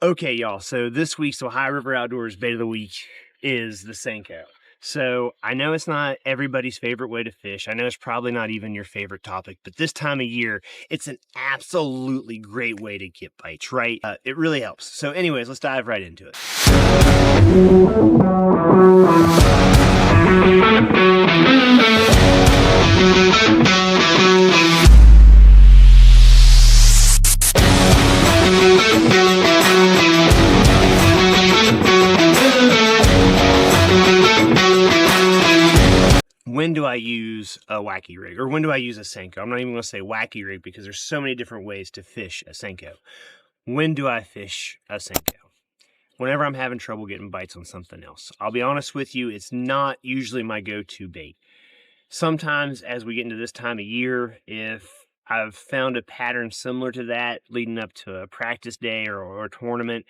Okay, y'all. So this week's Ohio River Outdoors bait of the week is the Senko. So I know it's not everybody's favorite way to fish. I know it's probably not even your favorite topic, but this time of year, it's an absolutely great way to get bites, right? It really helps. So anyways, let's dive right into it. When do I use a wacky rig, or when do I use a Senko? I'm not even going to say wacky rig because there's so many different ways to fish a Senko. When do I fish a Senko? Whenever I'm having trouble getting bites on something else. I'll be honest with you, it's not usually my go-to bait. Sometimes as we get into this time of year, if I've found a pattern similar to that leading up to a practice day or a tournament,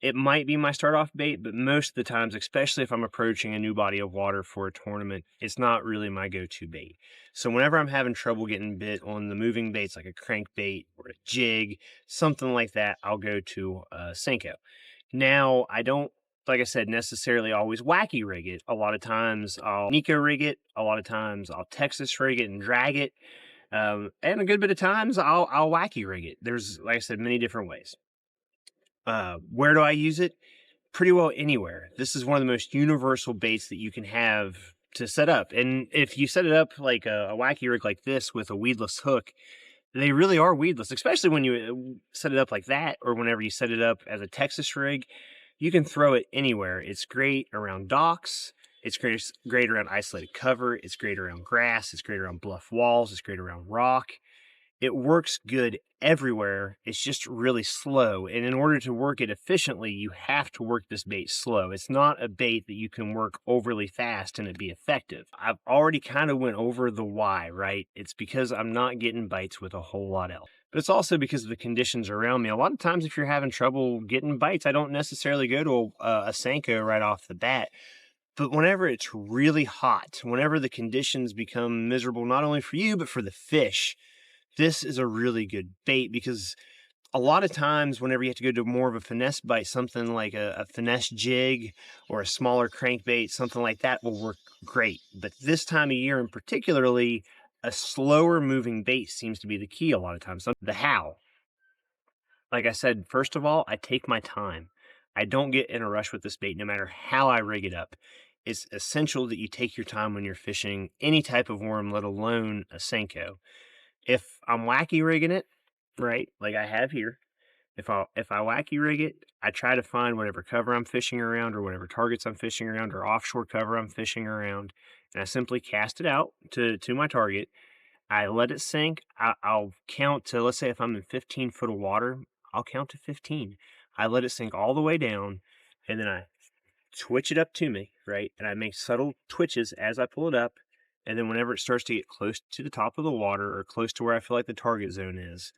it might be my start off bait, but most of the times, especially if I'm approaching a new body of water for a tournament, it's not really my go-to bait. So whenever I'm having trouble getting bit on the moving baits like a crankbait or a jig, something like that, I'll go to Senko. Now, I don't, like I said, necessarily always wacky rig it. A lot of times I'll Nico rig it. A lot of times I'll Texas rig it and drag it. And a good bit of times I'll wacky rig it. There's, like I said, many different ways. Where do I use it? Pretty well anywhere. This is one of the most universal baits that you can have to set up. And if you set it up like a wacky rig like this with a weedless hook, they really are weedless, especially when you set it up like that, or whenever you set it up as a Texas rig. You can throw it anywhere. It's great around docks. It's great around isolated cover. It's great around grass. It's great around bluff walls. It's great around rock. It works good everywhere. It's just really slow. And in order to work it efficiently, you have to work this bait slow. It's not a bait that you can work overly fast and it be effective. I've already kind of went over the why, right? It's because I'm not getting bites with a whole lot else. But it's also because of the conditions around me. A lot of times if you're having trouble getting bites, I don't necessarily go to a Senko right off the bat. But whenever it's really hot, whenever the conditions become miserable, not only for you, but for the fish, this is a really good bait because a lot of times whenever you have to go to more of a finesse bite, something like a finesse jig or a smaller crankbait, something like that will work great. But this time of year in particularly, a slower moving bait seems to be the key a lot of times. The how. Like I said, first of all, I take my time. I don't get in a rush with this bait no matter how I rig it up. It's essential that you take your time when you're fishing any type of worm, let alone a Senko. If I'm wacky rigging it, right, like I have here, if I wacky rig it, I try to find whatever cover I'm fishing around or whatever targets I'm fishing around or offshore cover I'm fishing around, and I simply cast it out to my target. I let it sink. I'll count to, let's say if I'm in 15 foot of water, I'll count to 15. I let it sink all the way down, and then I twitch it up to me, right? And I make subtle twitches as I pull it up. And then whenever it starts to get close to the top of the water or close to where I feel like the target zone is,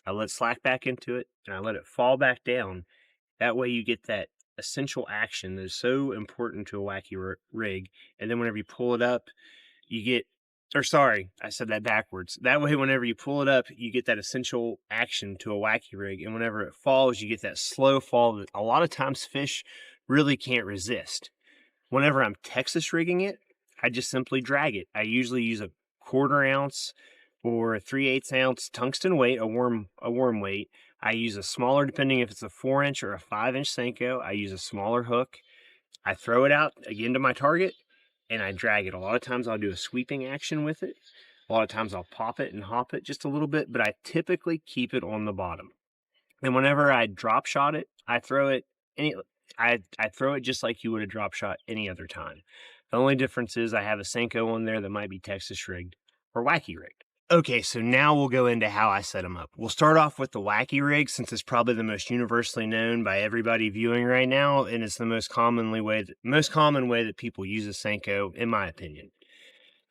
I let it slack back into it and I let it fall back down. That way you get that essential action that is so important to a wacky rig. And then whenever you pull it up, you get, or sorry, I said that backwards. That way, whenever you pull it up, you get that essential action to a wacky rig. And whenever it falls, you get that slow fall that a lot of times fish really can't resist. Whenever I'm Texas rigging it, I just simply drag it. I usually use a 1/4 ounce or a 3/8 ounce tungsten weight, a worm weight. I use a smaller, depending if it's a 4-inch or a 5-inch Senko. I use a smaller hook. I throw it out again to my target and I drag it. A lot of times I'll do a sweeping action with it. A lot of times I'll pop it and hop it just a little bit, but I typically keep it on the bottom. And whenever I drop shot it, I throw it I throw it just like you would a drop shot any other time. The only difference is I have a Senko on there that might be Texas rigged or wacky rigged. Okay, so now we'll go into how I set them up. We'll start off with the wacky rig since it's probably the most universally known by everybody viewing right now, and it's the most common way that people use a Senko, in my opinion.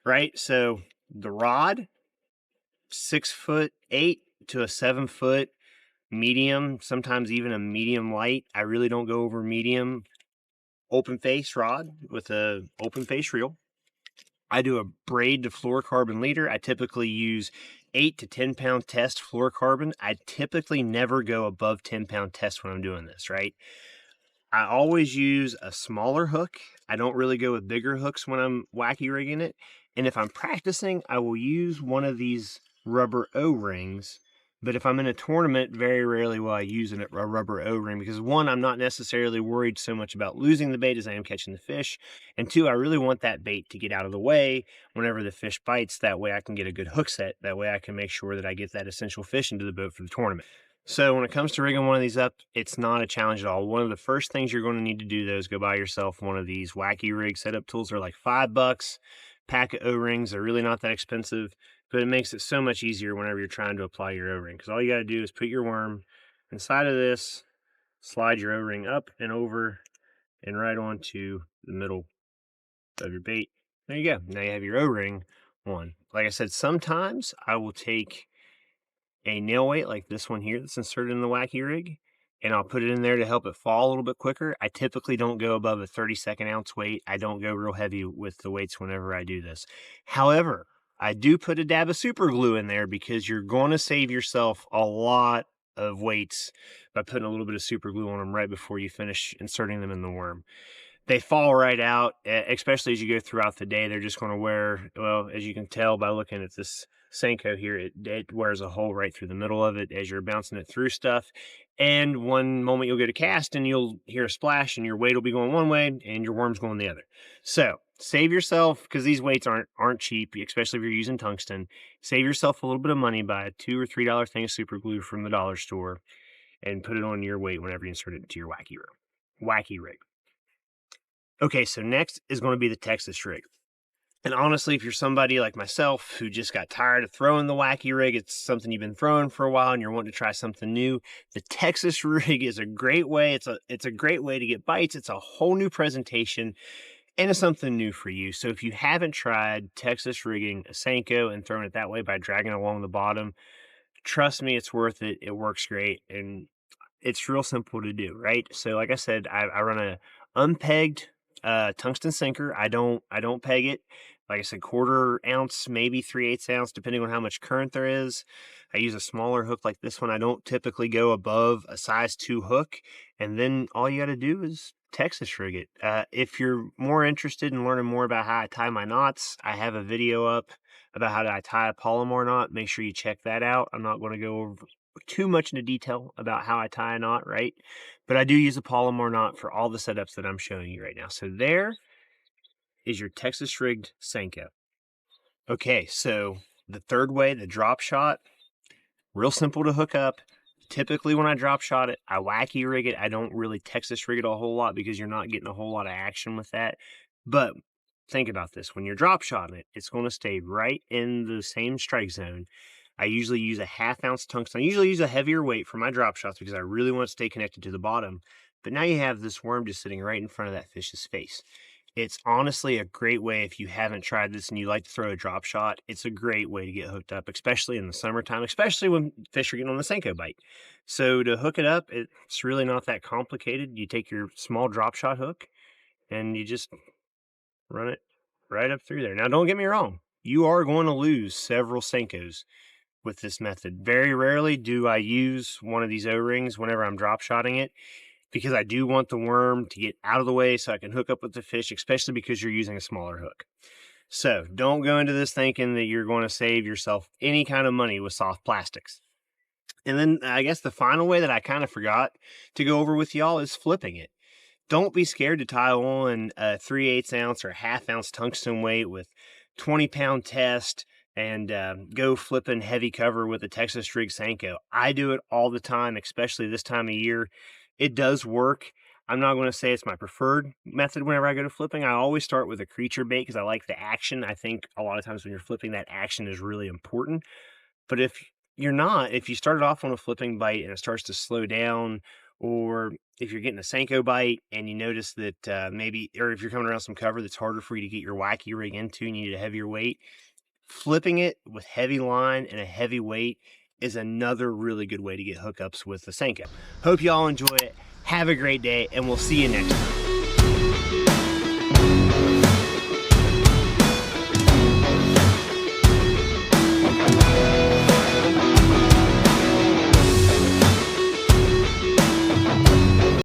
Right? So the rod, 6'8" to a 7-foot medium, sometimes even a medium light. I really don't go over medium. Open face rod with a open face reel. I do a braid to fluorocarbon leader. I typically use 8 to 10 pound test fluorocarbon. I typically never go above 10 pound test when I'm doing this, right? I always use a smaller hook. I don't really go with bigger hooks when I'm wacky rigging it. And if I'm practicing, I will use one of these rubber O-rings. But if I'm in a tournament, very rarely will I use a rubber O-ring because one, I'm not necessarily worried so much about losing the bait as I am catching the fish. And two, I really want that bait to get out of the way whenever the fish bites. That way I can get a good hook set. That way I can make sure that I get that essential fish into the boat for the tournament. So when it comes to rigging one of these up, it's not a challenge at all. One of the first things you're going to need to do, though, is go buy yourself one of these wacky rig setup tools. They're like $5. Pack of O-rings. They're really not that expensive, but it makes it so much easier whenever you're trying to apply your O-ring. Because all you got to do is put your worm inside of this, slide your O-ring up and over and right onto the middle of your bait. There you go. Now you have your O-ring on. Like I said, sometimes I will take a nail weight like this one here that's inserted in the wacky rig, and I'll put it in there to help it fall a little bit quicker. I typically don't go above a 32nd ounce weight. I don't go real heavy with the weights whenever I do this. However, I do put a dab of super glue in there because you're going to save yourself a lot of weights by putting a little bit of super glue on them right before you finish inserting them in the worm. They fall right out, especially as you go throughout the day. They're just going to wear, well, as you can tell by looking at this Senko here, it wears a hole right through the middle of it as you're bouncing it through stuff. And one moment you'll go to cast and you'll hear a splash and your weight will be going one way and your worm's going the other. So save yourself, because these weights aren't cheap, especially if you're using tungsten. Save yourself a little bit of money, buy a $2 or $3 thing of super glue from the dollar store and put it on your weight whenever you insert it into your wacky rig. Okay, so next is going to be the Texas rig. And honestly, if you're somebody like myself who just got tired of throwing the wacky rig, it's something you've been throwing for a while and you're wanting to try something new, the Texas rig is a great way. It's a great way to get bites. It's a whole new presentation and it's something new for you. So if you haven't tried Texas rigging a Senko and throwing it that way by dragging along the bottom, trust me, it's worth it. It works great and it's real simple to do, right? So like I said, I run a unpegged tungsten sinker. I don't peg it. Like I said, 1/4 ounce, maybe 3/8 ounce, depending on how much current there is. I use a smaller hook like this one. I don't typically go above a size 2 hook. And then all you got to do is Texas rig it. If you're more interested in learning more about how I tie my knots, I have a video up about how to tie a Palomar knot. Make sure you check that out. I'm not going to go over too much into detail about how I tie a knot, right? But I do use a Palomar knot for all the setups that I'm showing you right now. So there is your Texas rigged Senko. Okay, so the third way, the drop shot, real simple to hook up. Typically when I drop shot it, I wacky rig it. I don't really Texas rig it a whole lot because you're not getting a whole lot of action with that. But think about this. When you're drop shotting it, it's going to stay right in the same strike zone. I usually use a 1/2 ounce tungsten. I usually use a heavier weight for my drop shots because I really want to stay connected to the bottom. But now you have this worm just sitting right in front of that fish's face. It's honestly a great way, if you haven't tried this and you like to throw a drop shot, it's a great way to get hooked up, especially in the summertime, especially when fish are getting on the Senko bite. So to hook it up, it's really not that complicated. You take your small drop shot hook and you just run it right up through there. Now, don't get me wrong. You are going to lose several Senkos with this method. Very rarely do I use one of these O-rings whenever I'm drop shotting it, because I do want the worm to get out of the way so I can hook up with the fish, especially because you're using a smaller hook. So don't go into this thinking that you're going to save yourself any kind of money with soft plastics. And then I guess the final way that I kind of forgot to go over with y'all is flipping it. Don't be scared to tie on a 3/8 ounce or 1/2 ounce tungsten weight with 20-pound test and go flipping heavy cover with a Texas rig Senko. I do it all the time, especially this time of year. It does work. I'm not going to say it's my preferred method whenever I go to flipping. I always start with a creature bait because I like the action. I think a lot of times when you're flipping, that action is really important. But if you started off on a flipping bite and it starts to slow down, or if you're getting a Senko bite and you notice that or if you're coming around some cover that's harder for you to get your wacky rig into and you need a heavier weight, flipping it with heavy line and a heavy weight is another really good way to get hookups with the Senko. Hope y'all enjoy it. Have a great day, and we'll see you next time.